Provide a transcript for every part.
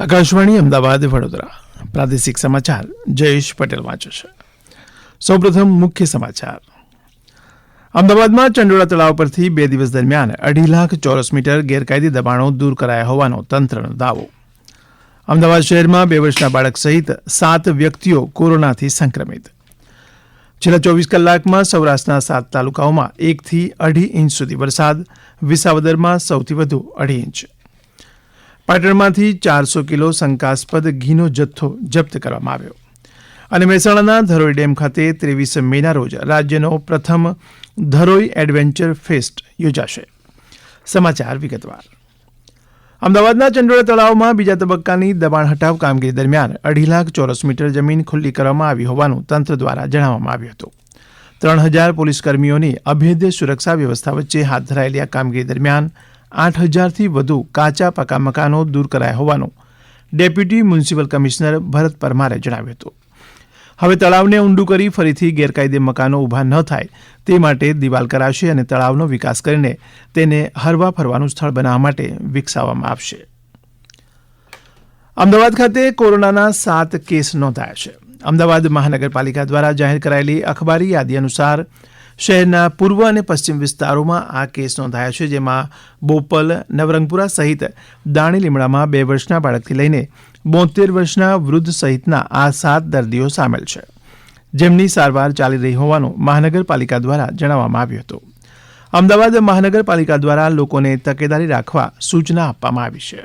આકાશવાણી અમદાવાદ વડોદરા પ્રાદેશિક સમાચાર જયેશ પટેલ વાંચે છે. સૌપ્રથમ મુખ્ય સમાચાર. અમદાવાદમાં ચંડોળા તળાવ પરથી 2 દિવસ દરમિયાન 2.5 લાખ ચોરસ મીટર ગેરકાયદે દબાણો દૂર કરાયા હોવાનો તંત્રનો દાવો. અમદાવાદ શહેરમાં 2 વર્ષના બાળક સહિત 7 વ્યક્તિઓ કોરોનાથી સંક્રમિત. છેલ્લા 24 કલાકમાં સૌરાષ્ટ્રના 7 તાલુકાઓમાં 1 થી 2.5 ઇંચ સુધી વરસાદ. વિસાવદરમાં સૌથી વધુ 2.5 ઇંચ. પાટણમાંથી 400 કિલો શંકાસ્પદ ઘીનો જથ્થો જપ્ત કરવામાં આવ્યો. અને મહેસાણાના ધરોઈ ડેમ ખાતે 23 મેના રોજ રાજ્યનો પ્રથમ ધરોઈ એડવેન્ચર ફેસ્ટ યોજાશે. સમાચાર વિગતવાર. અમદાવાદના ચંડોળા તળાવમાં બીજા તબક્કાની દબાણ હટાવ કામગીરી દરમિયાન 2.5 લાખ ચોરસ મીટર જમીન ખુલ્લી કરવામાં આવી હોવાનું તંત્ર દ્વારા જણાવવામાં આવ્યું હતું. 3000 પોલીસ કર્મીઓની અભેદ્ય સુરક્ષા વ્યવસ્થા વચ્ચે હાથ ધરાયેલી આ કામગીરી દરમિયાન 8000થી વધુ કાચા પાકા મકાનો દૂર કરાયા હોવાનું ડેપ્યુટી મ્યુનિસિપલ કમિશનર ભરત પરમારે જણાવ્યું હતું. હવે તળાવને ઊંડું કરી ફરીથી ગેરકાયદે મકાનો ઊભા ન થાય તે માટે દિવાલ કરાશે અને તળાવનો વિકાસ કરીને તેને હરવા ફરવાનું સ્થળ બનાવવા માટે વિકસાવવામાં આવશે. અમદાવાદ ખાતે કોરોનાના 7 કેસ નોંધાયા છે. અમદાવાદ મહાનગરપાલિકા દ્વારા જાહેર કરાયેલી અખબારી યાદી અનુસાર શહેરના પૂર્વ અને પશ્ચિમ વિસ્તારોમાં આ કેસ નોંધાયા છે, જેમાં બોપલ, નવરંગપુરા સહિત દાણી લીમડામાં 2 વર્ષના બાળકથી લઈને 72 વર્ષના વૃદ્ધ સહિતના આ 7 દર્દીઓ સામેલ છે, જેમની સારવાર ચાલી રહી હોવાનું મહાનગરપાલિકા દ્વારા જણાવવામાં આવ્યું હતું. અમદાવાદ મહાનગરપાલિકા દ્વારા લોકોને તકેદારી રાખવા સૂચના આપવામાં આવી છે.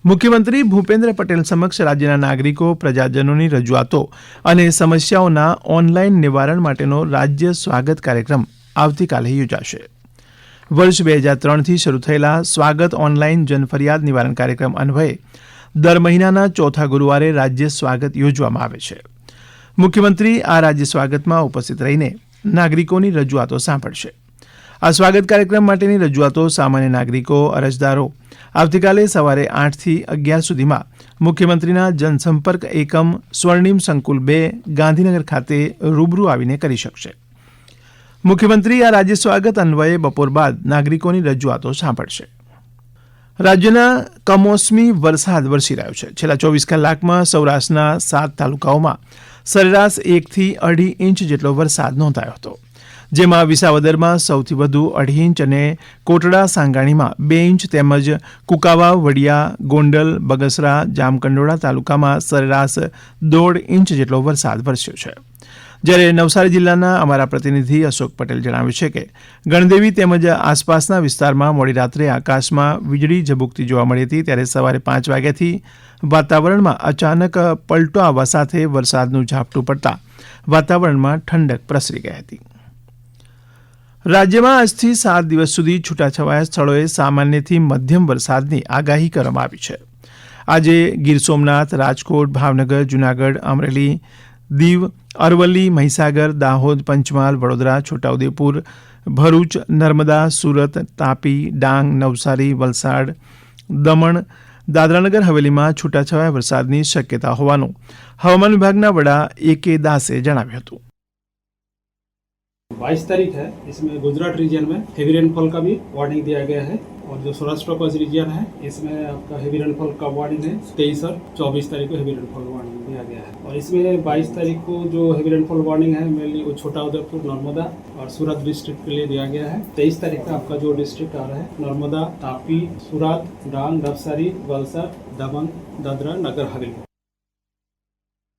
મુખ્યમંત્રી ભૂપેન્દ્ર પટેલ સમક્ષ રાજ્યના નાગરિકો, પ્રજાજનોની રજૂઆતો અને સમસ્યાઓના ઓનલાઈન નિવારણ માટેનો રાજ્ય સ્વાગત કાર્યક્રમ આવતીકાલે યોજાશે. વર્ષ 2003થી શરૂ થયેલા સ્વાગત ઓનલાઈન જનફરિયાદ નિવારણ કાર્યક્રમ અન્વયે દર મહિનાના ચોથા ગુરુવારે રાજ્ય સ્વાગત યોજવામાં આવે છે. મુખ્યમંત્રી આ રાજ્ય સ્વાગતમાં ઉપસ્થિત રહીને નાગરિકોની રજૂઆતો સાંભળશે. આ સ્વાગત કાર્યક્રમ માટેની રજૂઆતો સામાન્ય નાગરિકો, અરજદારો આવતીકાલે સવારે 8 થી 11 સુધીમાં મુખ્યમંત્રીના જનસંપર્ક એકમ સ્વર્ણિમ સંકુલ 2 ગાંધીનગર ખાતે રૂબરૂ આવીને કરી શકશે. મુખ્યમંત્રી આ રાજ્ય સ્વાગત અન્વયે બપોર બાદ નાગરિકોની રજૂઆતો સાંભળશે. રાજ્યના કમોસમી વરસાદ વરસી રહ્યો છે. છેલ્લા 24 કલાકમાં સૌરાષ્ટ્રના 7 તાલુકાઓમાં સરેરાશ 1 થી 2.5 ઇંચ જેટલો વરસાદ નોંધાયો હતો, જેમાં વિસાવદરમાં સૌથી વધુ 2.5 ઇંચ અને કોટડા સાંગાણીમાં 2 ઇંચ તેમજ કુકાવાવ, વડિયા, ગોંડલ, બગસરા, જામકંડોળા તાલુકામાં સરેરાશ 1.5 ઇંચ જેટલો વરસાદ વરસ્યો છે. જ્યારે નવસારી જિલ્લાના અમારા પ્રતિનિધિ અશોક પટેલ જણાવે છે કે ગણદેવી તેમજ આસપાસના વિસ્તારમાં મોડી રાત્રે આકાશમાં વીજળી ઝબૂકતી જોવા મળી હતી, ત્યારે સવારે 5 વાગ્યાથી વાતાવરણમાં અચાનક પલટો આવવા સાથે વરસાદનું ઝાપટું પડતા વાતાવરણમાં ઠંડક પ્રસરી ગઈ હતી. રાજ્યમાં આજથી 7 દિવસ સુધી છૂટાછવાયા સ્થળોએ સામાન્યથી મધ્યમ વરસાદની આગાહી કરવામાં આવી છે. આજે ગીર સોમનાથ, રાજકોટ, ભાવનગર, જૂનાગઢ, અમરેલી, દીવ, અરવલ્લી, મહીસાગર, દાહોદ, પંચમહાલ, વડોદરા, છોટાઉદેપુર, ભરૂચ, નર્મદા, સુરત, તાપી, ડાંગ, નવસારી, વલસાડ, દમણ, દાદરાનગર હવેલીમાં છૂટાછવાયા વરસાદની શક્યતા હોવાનું હવામાન વિભાગના વડા A.K. દાસે જણાવ્યું હતું. 22 तारीख है, इसमें गुजरात रीजन में हेवी रेनफॉल का भी वार्निंग दिया गया है और जो सौराष्ट्र का रीजन है इसमें आपका हेवी रेनफॉल का वार्निंग है 23 और 24 तारीख को हेवी रेनफॉल वार्निंग दिया गया है. और इसमें 22 तारीख को जो हेवी रेनफॉल वार्निंग है मेनली वो छोटा उदयपुर, नर्मदा और सूरत डिस्ट्रिक्ट के लिए दिया गया है. 23 तारीख का आपका जो डिस्ट्रिक्ट आ रहा है नर्मदा, तापी, सूरत, डांग, नवसारी, वलसाड, दमन, दादरा नगर हवेली.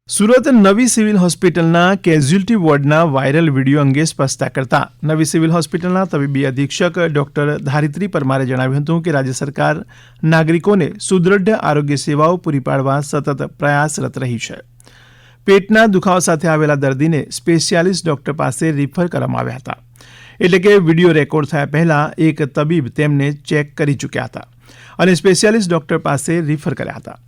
સુરત નવી સિવિલ હોસ્પિટલના કેઝ્યુઅલ્ટી વોર્ડના વાયરલ વિડીયો અંગે સ્પષ્ટતા કરતા નવી સિવિલ હોસ્પિટલના તબીબી અધિક્ષક ડોક્ટર ધારિત્રી પરમારે જણાવ્યું હતું કે રાજ્ય સરકાર નાગરિકોને સુદૃઢ આરોગ્ય સેવાઓ પૂરી પાડવા સતત પ્રયાસરત રહી છે. પેટના દુખાવા સાથે આવેલા દર્દીને સ્પેશિયાલિસ્ટ ડોક્ટર પાસે રિફર કરવામાં આવ્યા હતા, એટલે કે વિડીયો રેકોર્ડ થયા પહેલા એક તબીબ તેમને ચેક કરી ચૂક્યા હતા અને સ્પેશિયાલિસ્ટ ડોક્ટર પાસે રિફર કર્યા હતા.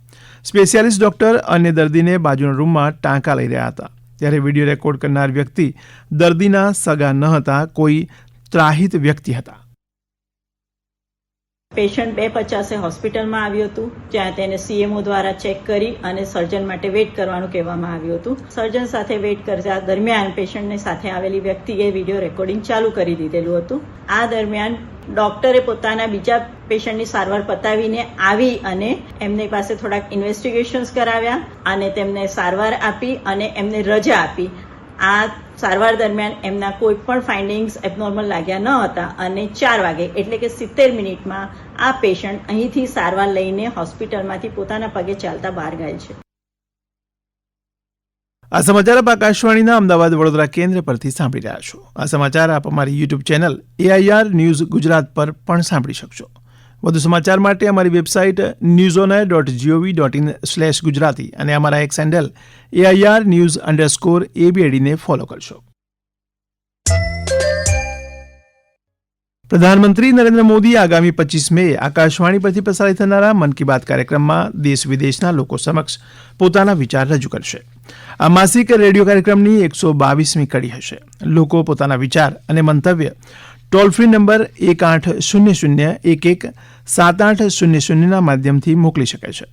સ્પેશિયાલિસ્ટ ડોક્ટર અન્ય દર્દીને બાજુના રૂમમાં ટાંકા લઈ રહ્યા હતા, ત્યારે વિડીયો રેકોર્ડ કરનાર વ્યક્તિ દર્દીના સગા ન હતા, કોઈ ત્રાહિત વ્યક્તિ હતા. પેશન્ટ 2:50 હોસ્પિટલમાં આવ્યું હતું, જ્યાં તેને CMO દ્વારા ચેક કરી અને સર્જન માટે વેઇટ કરવાનું કહેવામાં આવ્યું હતું. સર્જન સાથે વેઇટ કરતા દરમિયાન પેશન્ટની સાથે આવેલી વ્યક્તિએ વિડીયો રેકોર્ડિંગ ચાલુ કરી દીધેલું હતું. આ દરમિયાન ડોક્ટરે પોતાના બીજા પેશન્ટની સારવાર પતાવીને આવી અને એમની પાસે થોડાક ઇન્વેસ્ટિગેશન્સ કરાવ્યા અને તેમને સારવાર આપી અને એમને રજા આપી. આ સારવાર દરમિયાન એમના કોઈ પણ ફાઇન્ડિંગ્સ એબનોર્મલ લાગ્યા ન હતા અને 4 વાગે એટલે કે 70 મિનિટમાં આ પેશન્ટ અહીંથી સારવાર લઈને હોસ્પિટલમાંથી પોતાના પગે ચાલતા બહાર ગયેલ છે. આ સમાચાર આપ આકાશવાણીના અમદાવાદ વડોદરા કેન્દ્ર પરથી સાંભળી રહ્યા છો. આ સમાચાર આપ અમારી YouTube channel AIR news Gujarat પર પણ સાંભળી શકશો. વધુ સમાચાર માટે અમારી વેબસાઇટ newsonair.gov.in/gujarati અને અમારા એક્સ હેન્ડલ AIR_news_ABAD ને ફોલો કરશો. પ્રધાનમંત્રી નરેન્દ્ર મોદી આગામી 25 મે આકાશવાણી પરથી પ્રસારિત થનારા મન કી બાત કાર્યક્રમમાં દેશ વિદેશના લોકો સમક્ષ પોતાના વિચાર રજૂ કરશે. આ માસિક રેડિયો કાર્યક્રમની 122મી કડી હશે. લોકો પોતાના વિચાર અને મંતવ્ય ટોલ ફ્રી નંબર 1800117800 માધ્યમથી મોકલી શકે છે.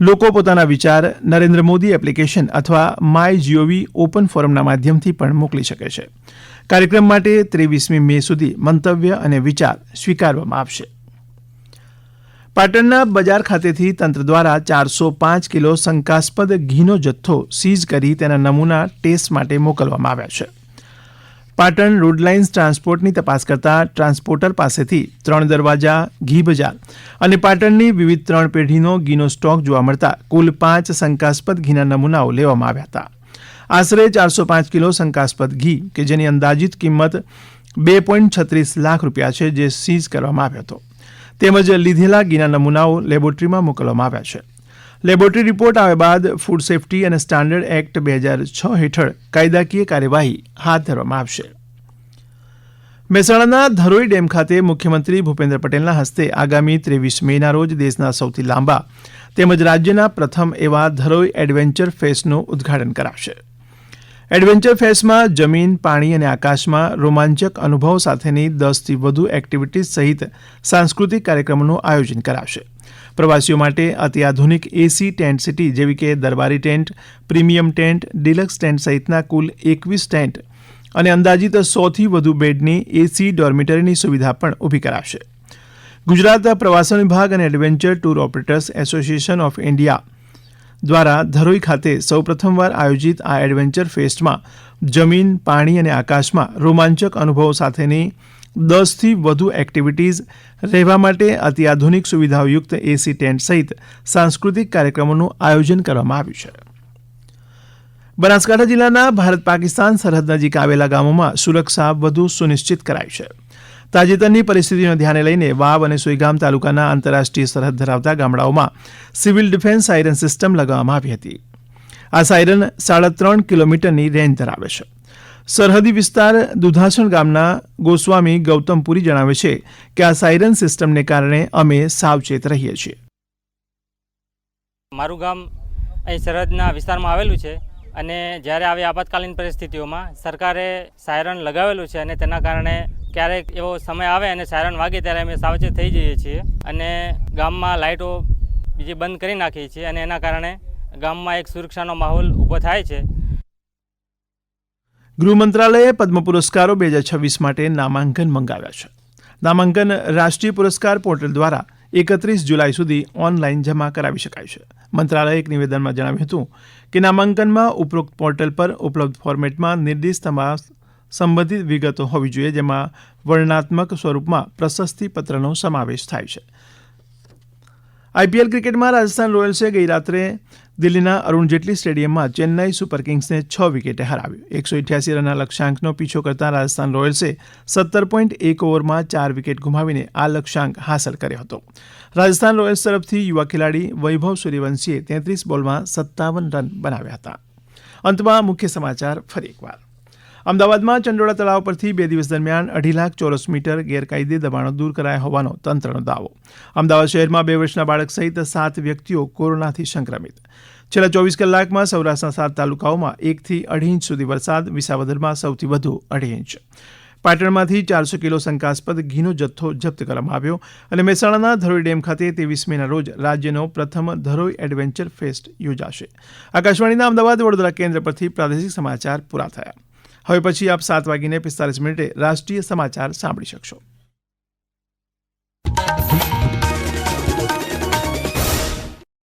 લોકો પોતાના વિચાર નરેન્દ્ર મોદી એપ્લિકેશન અથવા માય જીઓવી ઓપન ફોરમના માધ્યમથી પણ મોકલી શકે છે. કાર્યક્રમ માટે 23મી મે સુધી મંતવ્ય અને વિચાર સ્વીકારવામાં આવશે. પાટણના બજાર ખાતેથી તંત્ર દ્વારા 405 કિલો શંકાસ્પદ ઘીનો જથ્થો સીઝ કરી તેના નમૂના ટેસ્ટ માટે મોકલવામાં આવ્યા છે. પાટણ રોડ લાઇન્સ ટ્રાન્સપોર્ટની તપાસ કરતા ટ્રાન્સપોર્ટર પાસેથી 3 દરવાજા, ઘી બજાર અને પાટણની વિવિધ 3 પેઢીનો ઘીનો સ્ટોક જોવા મળતા કુલ 5 શંકાસ્પદ ઘીના નમૂનાઓ લેવામાં આવ્યા હતા. આશરે 405 કિલો શંકાસ્પદ ઘી કે જેની અંદાજિત કિંમત 2.36 લાખ રૂપિયા છે, જે સીઝ કરવામાં આવ્યો હતો. તેમજ લીધેલા ઘીના નમૂનાઓ લેબોરેટરીમાં મોકલવામાં આવ્યા છે. લેબોરેટરી રિપોર્ટ આવ્યા બાદ ફૂડ સેફ્ટી અને સ્ટાન્ડર્ડ એક્ટ 2006 હેઠળ કાયદાકીય કાર્યવાહી હાથ ધરવામાં આવશે. મહેસાણાના ધરોઈ ડેમ ખાતે મુખ્યમંત્રી ભૂપેન્દ્ર પટેલના હસ્તે આગામી 23 મેના રોજ દેશના સૌથી લાંબા તેમજ રાજ્યના પ્રથમ એવા ધરોઈ એડવેન્ચર ફેસ્ટનું ઉદ્ઘાટન કરાશે. એડવેન્ચર ફેસ્ટમાં જમીન, પાણી અને આકાશમાં રોમાંચક અનુભવ સાથેની 10થી વધુ એક્ટિવિટીઝ સહિત સાંસ્કૃતિક કાર્યક્રમોનું આયોજન કરાશે. પ્રવાસીઓ માટે અત્યાધુનિક એસી ટેન્ટ સિટી જેવી કે દરબારી tent, premium tent, deluxe tent સહિતના કુલ 21 ટેન્ટ અને અંદાજિત 100થી વધુ બેડની એસી ડોર્મિટરીની સુવિધા પણ ઊભી કરાશે. ગુજરાત પ્રવાસન વિભાગ અને adventure tour operators association of India દ્વારા ધરોઈ ખાતે સૌ પ્રથમવાર આયોજિત આ એડવેન્ચર ફેસ્ટમાં જમીન, પાણી અને આકાશમાં રોમાંચક અનુભવો સાથેની 10થી વધુ એક્ટિવિટીઝ, રહેવા માટે અત્યાધુનિક સુવિધાઓયુક્ત એસી ટેન્ટ સહિત સાંસ્કૃતિક કાર્યક્રમોનું આયોજન કરવામાં આવ્યું છે. બનાસકાંઠા જિલ્લાના ભારત પાકિસ્તાન સરહદ નજીક આવેલા ગામોમાં સુરક્ષા વધુ સુનિશ્ચિત કરાઈ છે. તાજેતરની પરિસ્થિતિને ધ્યાને લઈને વાવ અને સોઈગામ તાલુકાના આંતરરાષ્ટ્રીય સરહદ ધરાવતા ગામડાઓમાં સિવિલ ડિફેન્સ સાયરન સિસ્ટમ લગાવવામાં આવી હતી. આ સાયરન 3.5 કિલોમીટરની રેન્જ ધરાવે છે. સરહદી વિસ્તાર દુધાસણ ગામના ગોસ્વામી ગૌતમપુરી જણાવે છે કે આ સાયરન સિસ્ટમને કારણે અમે સાવચેત રહીએ છીએ. મારું ગામ અહીં સરહદના વિસ્તારમાં આવેલું છે અને જ્યારે આવી આપાતકાલીન પરિસ્થિતિઓમાં સરકારે સાયરન લગાવેલું છે અને તેના કારણે ક્યારેક એવો સમય આવે અને સાયરન વાગે ત્યારે અમે સાવચેત થઈ જઈએ છીએ અને ગામમાં લાઇટો બીજી બંધ કરી નાખીએ છીએ અને એના કારણે ગામમાં એક સુરક્ષાનો માહોલ ઊભો થાય છે. ગૃહ મંત્રાલયે પદ્મ પુરસ્કારો 2026 માટે નામાંકન મંગાવ્યા છે. નામાંકન રાષ્ટ્રીય પુરસ્કાર પોર્ટલ દ્વારા 31 જુલાઈ સુધી ઓનલાઈન જમા કરાવી શકાય છે. મંત્રાલયે એક નિવેદનમાં જણાવ્યું હતું કે નામાંકનમાં ઉપરોક્ત પોર્ટલ પર ઉપલબ્ધ ફોર્મેટમાં નિર્દિષ્ટ તમામ સંબંધિત વિગતો હોવી જોઈએ, જેમાં વર્ણનાત્મક સ્વરૂપમાં પ્રશસ્તિ પત્રનો સમાવેશ થાય છે. આઈપીએલ ક્રિકેટમાં રાજસ્થાન રોયલ્સે ગઈ રાત્રે દિલ્હીના અરુણ જેટલી સ્ટેડિયમમાં ચેન્નાઈ સુપર કિંગ્સને 6 વિકેટે હરાવ્યું. 188 રનના લક્ષ્યાંકનો પીછો કરતા રાજસ્થાન રોયલ્સે 17.1 ઓવરમાં 4 વિકેટ ગુમાવીને આ લક્ષ્યાંક હાંસલ કર્યો હતો. રાજસ્થાન રોયલ્સ તરફથી યુવા ખેલાડી વૈભવ સૂર્યવંશીએ 33 બોલમાં 57 રન બનાવ્યા હતા. અંતમાં મુખ્ય સમાચાર ફરી એકવાર. અમદાવાદમાં ચંડોળા તળાવ પરથી 2 દિવસ દરમિયાન 2.5 લાખ ચોરસ મીટર ગેરકાયદે દબાણો દૂર કરાયા હોવાનો તંત્રનો દાવો. અમદાવાદ શહેરમાં 2 વર્ષના બાળક સહિત 7 વ્યક્તિઓ કોરોનાથી સંક્રમિત. છેલ્લા 24 કલાકમાં સૌરાષ્ટ્રના 7 તાલુકાઓમાં 1 થી 2.5 ઇંચ સુધી વરસાદ. વિસાવદરમાં સૌથી વધુ 2.5 ઇંચ. પાટણમાંથી 400 કિલો શંકાસ્પદ ઘીનો જથ્થો જપ્ત કરવામાં આવ્યો અને મહેસાણાના ધરોઈ ડેમ ખાતે 23 મેના રોજ રાજ્યનો પ્રથમ ધરોઈ એડવેન્ચર ફેસ્ટ યોજાશે. આકાશવાણીના અમદાવાદ વડોદરા કેન્દ્ર પરથી પ્રાદેશિક સમાચાર પૂરા થયા. હવે પછી આપ 7:45 રાષ્ટ્રીય સમાચાર સાંભળી શકશો.